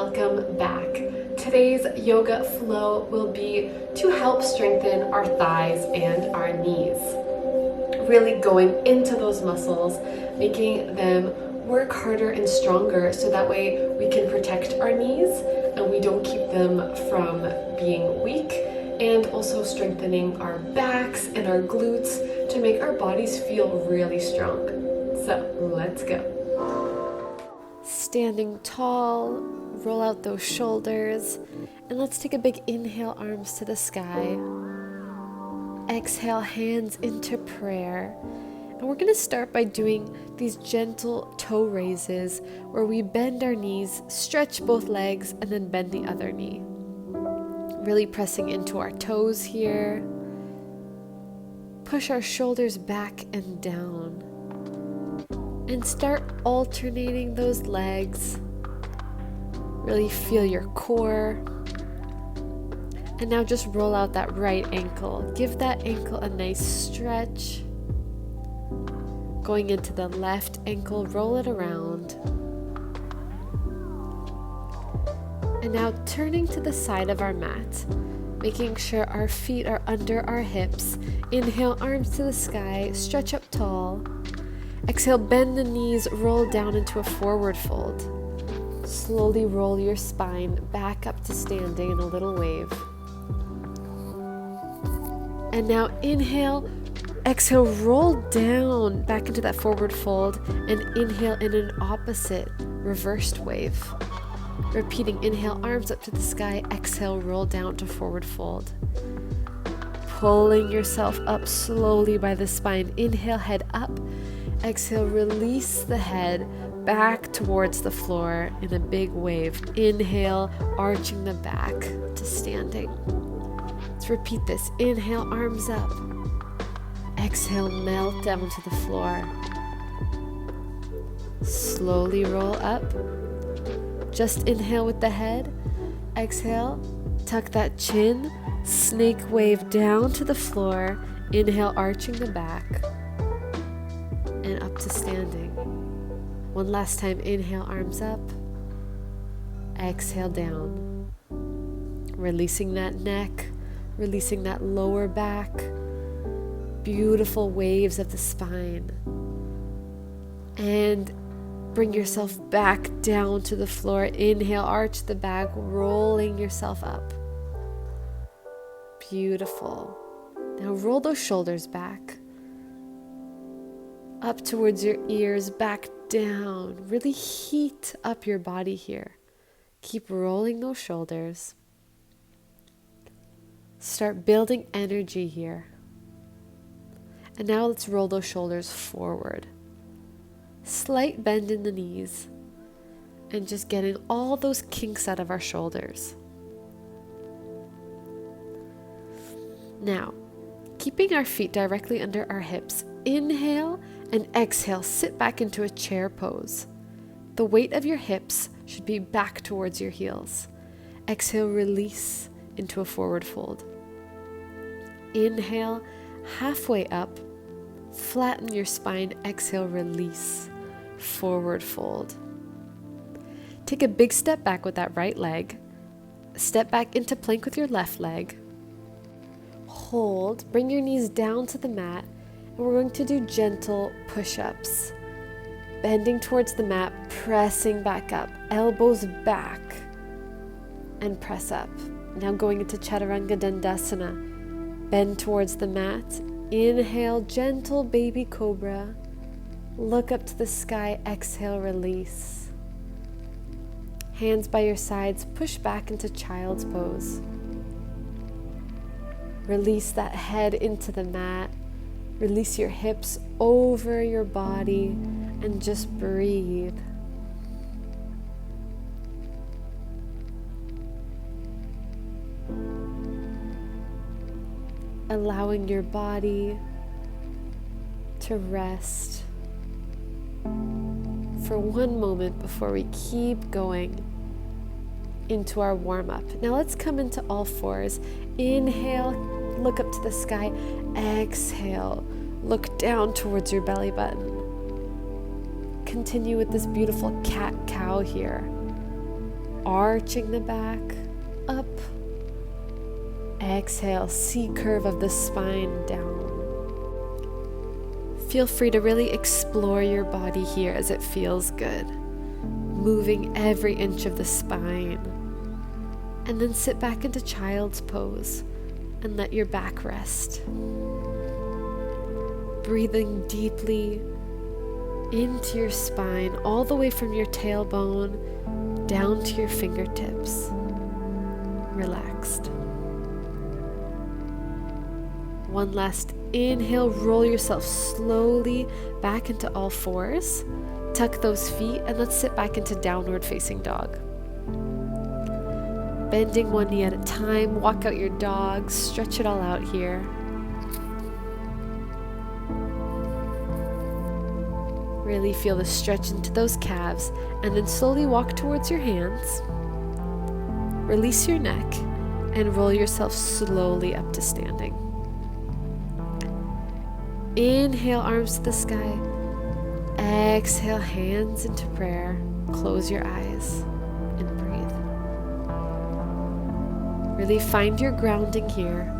welcome back. Today's yoga flow will be to help strengthen our thighs and our knees. Really going into those muscles, making them work harder and stronger so that way we can protect our knees and we don't keep them from being weak, and also strengthening our backs and our glutes to make our bodies feel really strong. So let's go. Standing tall, roll out those shoulders, and let's take a big inhale, arms to the sky. Exhale, hands into prayer. And we're going to start by doing these gentle toe raises where we bend our knees, stretch both legs, and then bend the other knee. Really pressing into our toes here. Push our shoulders back and down. And start alternating those legs. Really feel your core. And now just roll out that right ankle. Give that ankle a nice stretch. Going into the left ankle, roll it around. And now turning to the side of our mat, making sure our feet are under our hips. Inhale, arms to the sky, stretch up tall. Exhale, bend the knees, roll down into a forward fold. Slowly roll your spine back up to standing in a little wave. And now inhale, exhale, roll down back into that forward fold, and inhale in an opposite reversed wave. Repeating, inhale, arms up to the sky, exhale, roll down to forward fold. Pulling yourself up slowly by the spine. Inhale, head up. Exhale, release the head back towards the floor in a big wave. Inhale, arching the back to standing. Let's repeat this. Inhale, arms up. Exhale, melt down to the floor. Slowly roll up. Just inhale with the head. Exhale, tuck that chin. Snake wave down to the floor. Inhale, arching the back. And up to standing. One last time, inhale, arms up. Exhale, down. Releasing that neck, releasing that lower back. Beautiful waves of the spine. And bring yourself back down to the floor. Inhale, arch the back, rolling yourself up. Beautiful. Now roll those shoulders back. Up towards your ears, back down. Really heat up your body here. Keep rolling those shoulders. Start building energy here. And now let's roll those shoulders forward. Slight bend in the knees. And just getting all those kinks out of our shoulders. Now, keeping our feet directly under our hips, inhale and exhale, sit back into a chair pose. The weight of your hips should be back towards your heels. Exhale, release into a forward fold. Inhale, halfway up, flatten your spine. Exhale, release, forward fold. Take a big step back with that right leg. Step back into plank with your left leg. Hold, bring your knees down to the mat. We're going to do gentle push-ups. Bending towards the mat, pressing back up, elbows back, and press up. Now going into Chaturanga Dandasana. Bend towards the mat. Inhale, gentle baby cobra. Look up to the sky, exhale, release. Hands by your sides, push back into child's pose. Release that head into the mat. Release your hips over your body and just breathe. Allowing your body to rest for one moment before we keep going into our warm-up. Now let's come into all fours. Inhale, look up to the sky. Exhale, look down towards your belly button. Continue with this beautiful cat-cow here. arching the back, up. Exhale, C curve of the spine down. Feel free to really explore your body here as it feels good, moving every inch of the spine. And then sit back into child's pose and let your back rest. Breathing deeply into your spine, all the way from your tailbone down to your fingertips. Relaxed. One last inhale, roll yourself slowly back into all fours. Tuck those feet and let's sit back into downward facing dog. Bending one knee at a time, walk out your dog, stretch it all out here. Really feel the stretch into those calves and then slowly walk towards your hands. Release your neck and roll yourself slowly up to standing. Inhale, arms to the sky. Exhale, hands into prayer. Close your eyes and breathe. Really find your grounding here.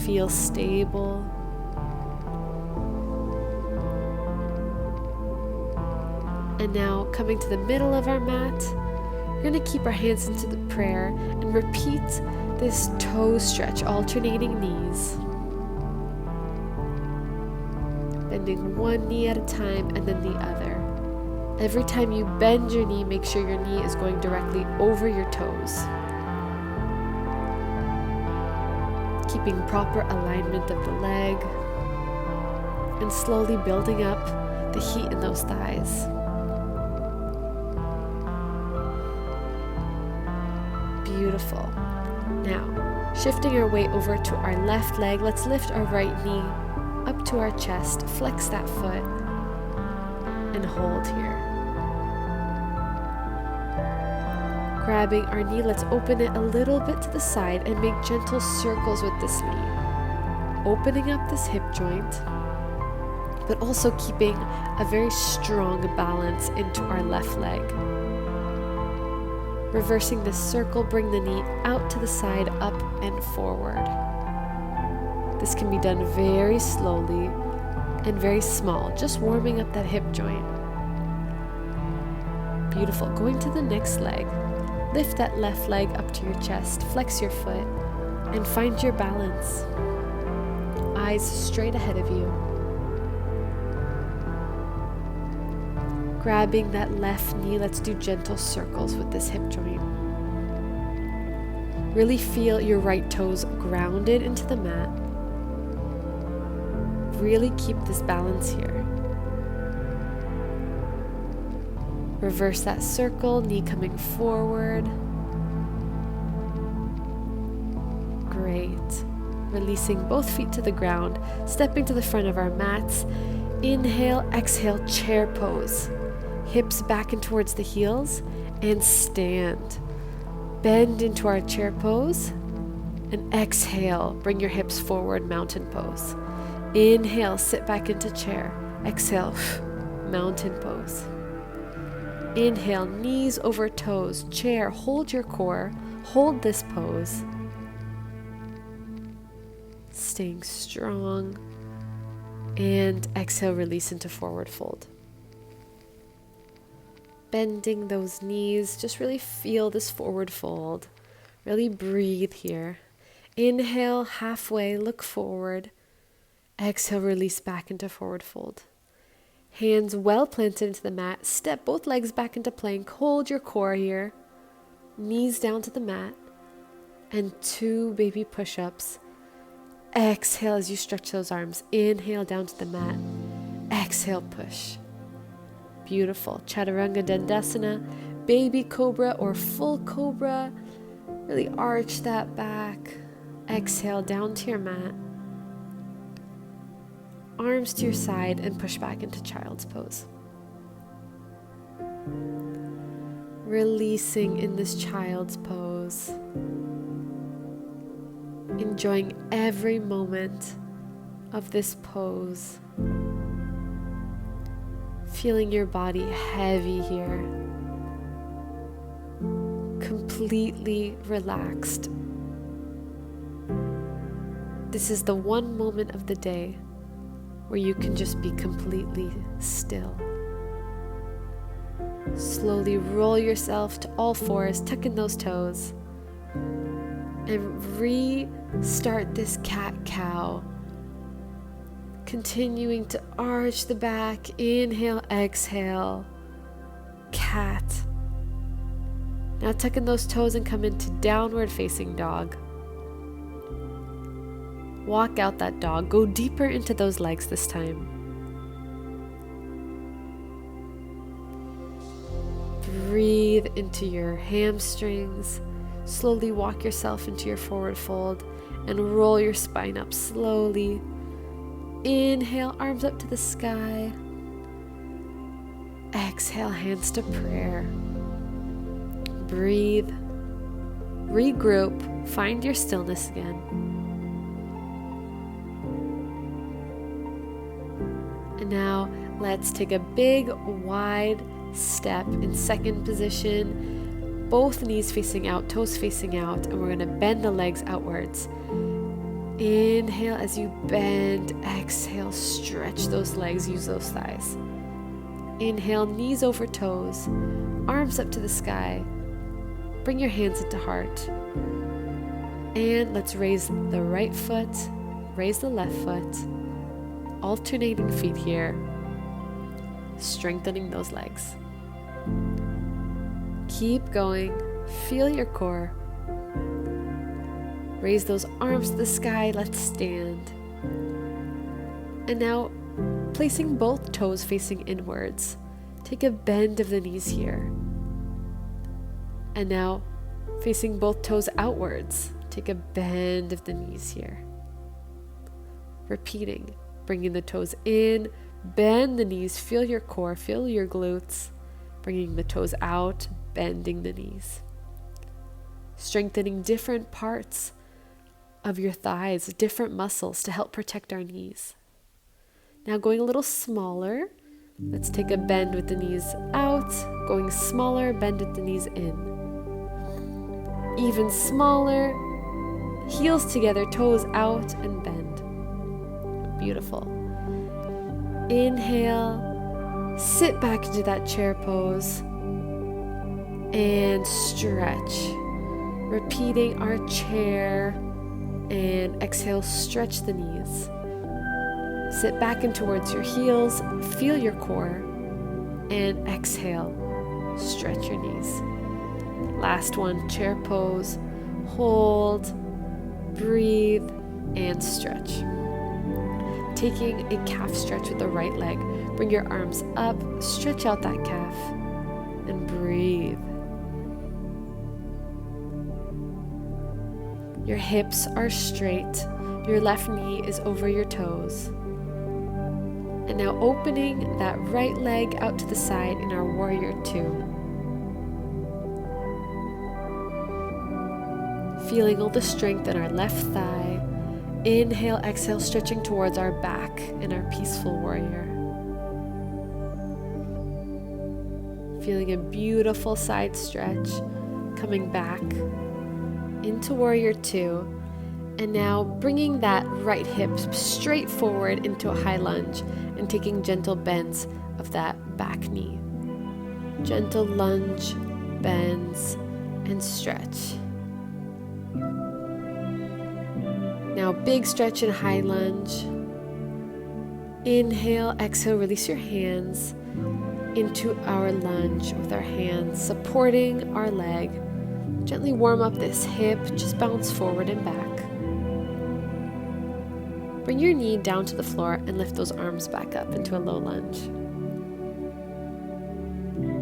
Feel stable. And now, coming to the middle of our mat, we're going to keep our hands into the prayer and repeat this toe stretch, alternating knees. Bending one knee at a time and then the other. Every time you bend your knee, make sure your knee is going directly over your toes. Keeping proper alignment of the leg and slowly building up the heat in those thighs. Beautiful. Now, shifting our weight over to our left leg, let's lift our right knee up to our chest, flex that foot, and hold here. Grabbing our knee, let's open it a little bit to the side and make gentle circles with this knee. Opening up this hip joint, but also keeping a very strong balance into our left leg. Reversing this circle, bring the knee out to the side, up and forward. This can be done very slowly and very small, just warming up that hip joint. Beautiful. Going to the next leg. Lift that left leg up to your chest, flex your foot, and find your balance. Eyes straight ahead of you. Grabbing that left knee, let's do gentle circles with this hip joint. Really feel your right toes grounded into the mat. Really keep this balance here. Reverse that circle, knee coming forward. Great. Releasing both feet to the ground, stepping to the front of our mats. Inhale, exhale, chair pose. Hips back and towards the heels and stand. Bend into our chair pose and exhale, bring your hips forward, mountain pose. Inhale, sit back into chair. Exhale, mountain pose. Inhale, knees over toes, chair, hold your core, hold this pose. Staying strong. And exhale, release into forward fold. Bending those knees, just really feel this forward fold. Really breathe here. Inhale, halfway, look forward. Exhale, release back into forward fold. Hands well planted into the mat. Step both legs back into plank. Hold your core here. Knees down to the mat. And 2 baby push-ups. Exhale as you stretch those arms. Inhale down to the mat. Exhale, push. Beautiful. Chaturanga Dandasana, baby cobra or full cobra. Really arch that back. Exhale down to your mat. Arms to your side and push back into child's pose. Releasing in this child's pose. Enjoying every moment of this pose. Feeling your body heavy here. completely relaxed. This is the one moment of the day where you can just be completely still. Slowly roll yourself to all fours, tuck in those toes, and restart this cat-cow. Continuing to arch the back, inhale, exhale, cat. Now tuck in those toes and come into downward facing dog. Walk out that dog, go deeper into those legs this time. Breathe into your hamstrings. Slowly walk yourself into your forward fold and roll your spine up slowly. Inhale, arms up to the sky. Exhale, hands to prayer. Breathe. Regroup. Find your stillness again. And now let's take a big, wide step in second position. Both knees facing out, toes facing out, and we're going to bend the legs outwards. Inhale as you bend, exhale, stretch those legs, use those thighs. Inhale, knees over toes, arms up to the sky. Bring your hands into heart. And let's raise the right foot, raise the left foot, alternating feet here, strengthening those legs. Keep going, feel your core. Raise those arms to the sky, let's stand. And now, placing both toes facing inwards, take a bend of the knees here. And now, facing both toes outwards, take a bend of the knees here. Repeating, bringing the toes in, bend the knees, feel your core, feel your glutes, bringing the toes out, bending the knees. Strengthening different parts of your thighs, different muscles to help protect our knees. Now going a little smaller, let's take a bend with the knees out, going smaller, bend with the knees in. Even smaller, heels together, toes out and bend. Beautiful. Inhale, sit back into that chair pose and stretch. Repeating our chair. And exhale, stretch the knees. Sit back and towards your heels, feel your core, and exhale, stretch your knees. Last one, chair pose, hold, breathe, and stretch. Taking a calf stretch with the right leg, bring your arms up, stretch out that calf, and breathe. Your hips are straight. Your left knee is over your toes. And now opening that right leg out to the side in our warrior two. Feeling all the strength in our left thigh. Inhale, exhale, stretching towards our back in our peaceful warrior. Feeling a beautiful side stretch. Coming back into warrior two, and now bringing that right hip straight forward into a high lunge and taking gentle bends of that back knee. Gentle lunge, bends, and stretch. Now big stretch and high lunge. Inhale, exhale, release your hands into our lunge with our hands supporting our leg. Gently warm up this hip, just bounce forward and back. Bring your knee down to the floor and lift those arms back up into a low lunge.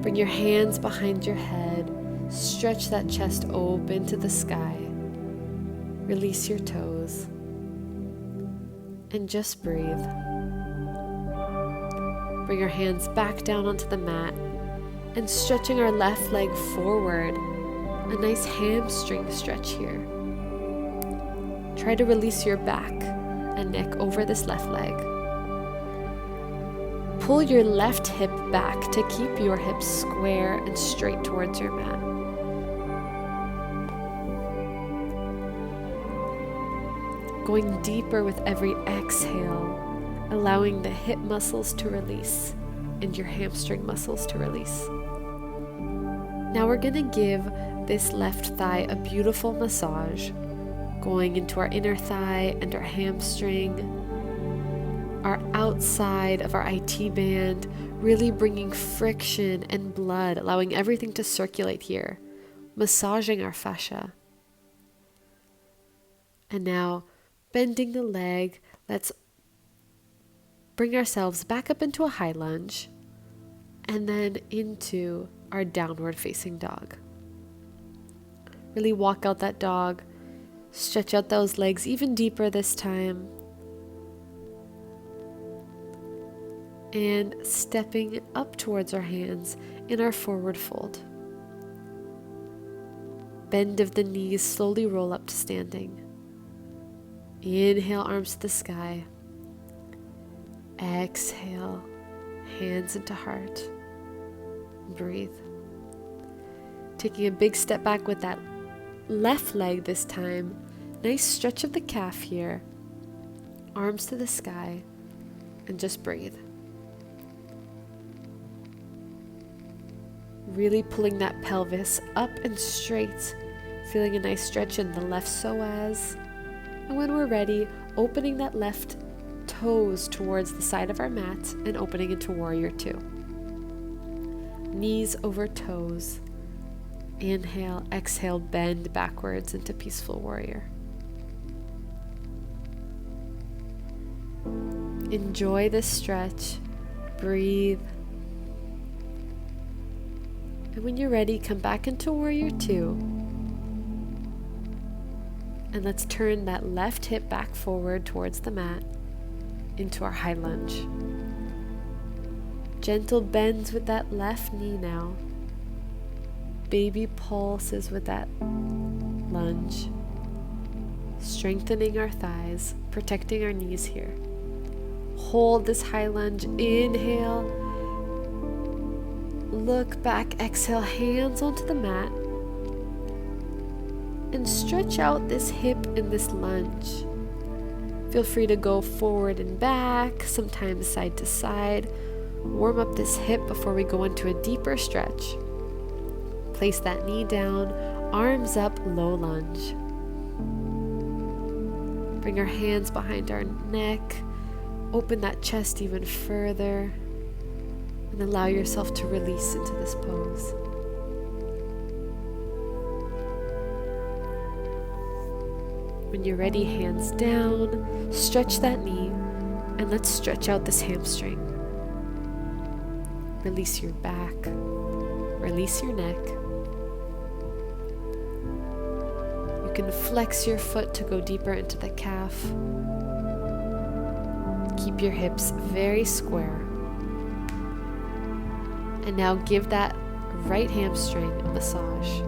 Bring your hands behind your head, stretch that chest open to the sky. Release your toes. And just breathe. Bring your hands back down onto the mat and stretching our left leg forward. A nice hamstring stretch here. Try to release your back and neck over this left leg. Pull your left hip back to keep your hips square and straight towards your mat. going deeper with every exhale, allowing the hip muscles to release and your hamstring muscles to release. Now we're going to give this left thigh a beautiful massage, going into our inner thigh and our hamstring, our outside of our IT band, really bringing friction and blood, allowing everything to circulate here, massaging our fascia. And now, bending the leg, let's bring ourselves back up into a high lunge and then into our downward facing dog. Really walk out that dog, stretch out those legs even deeper this time, and stepping up towards our hands in our forward fold. Bend of the knees, slowly roll up to standing. Inhale, arms to the sky. Exhale, hands into heart. Breathe. Taking a big step back with that left leg this time. Nice stretch of the calf here. Arms to the sky. And just breathe. Really pulling that pelvis up and straight. Feeling a nice stretch in the left psoas. And when we're ready, opening that left toes towards the side of our mat and opening into Warrior Two. Knees over toes. Inhale, exhale, bend backwards into Peaceful Warrior. Enjoy this stretch. Breathe. And when you're ready, come back into Warrior Two. And let's turn that left hip back forward towards the mat into our high lunge. Gentle bends with that left knee now. Baby pulses with that lunge. Strengthening our thighs, protecting our knees here. Hold this high lunge. Inhale. Look back. Exhale. Hands onto the mat. And stretch out this hip in this lunge. Feel free to go forward and back, sometimes side to side. Warm up this hip before we go into a deeper stretch. Place that knee down, arms up, low lunge. Bring our hands behind our neck. Open that chest even further. And allow yourself to release into this pose. When you're ready, hands down, stretch that knee, and let's stretch out this hamstring. Release your back, release your neck. You can flex your foot to go deeper into the calf. Keep your hips very square. And now give that right hamstring a massage.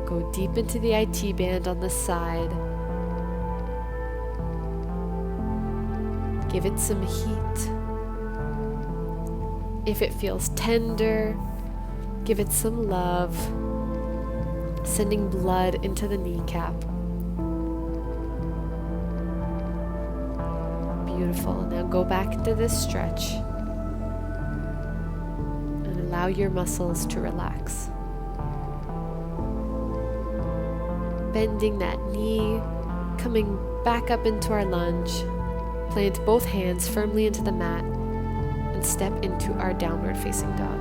Go deep into the IT band on the side. Give it some heat. If it feels tender, give it some love, sending blood into the kneecap. Beautiful. Now go back into this stretch and allow your muscles to relax. Bending that knee, coming back up into our lunge. Plant both hands firmly into the mat and step into our downward facing dog.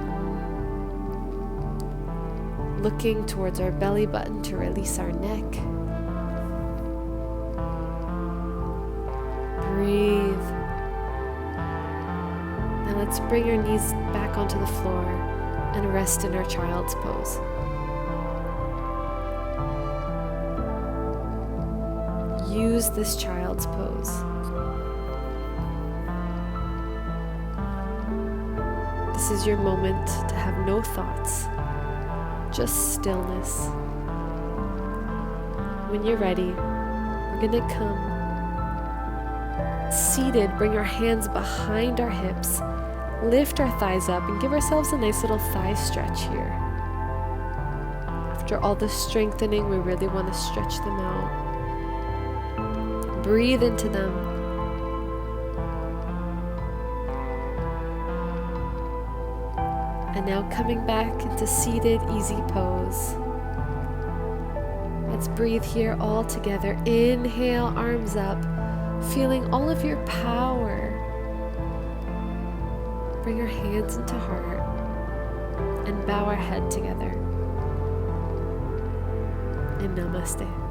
Looking towards our belly button to release our neck. Breathe. Now let's bring our knees back onto the floor and rest in our child's pose. Use this child's pose. This is your moment to have no thoughts, just stillness. When you're ready, we're going to come seated, bring our hands behind our hips, lift our thighs up, and give ourselves a nice little thigh stretch here. After all the strengthening, we really want to stretch them out. Breathe into them. And now coming back into seated, easy pose. Let's breathe here all together. Inhale, arms up, feeling all of your power. Bring our hands into heart and bow our head together. And namaste.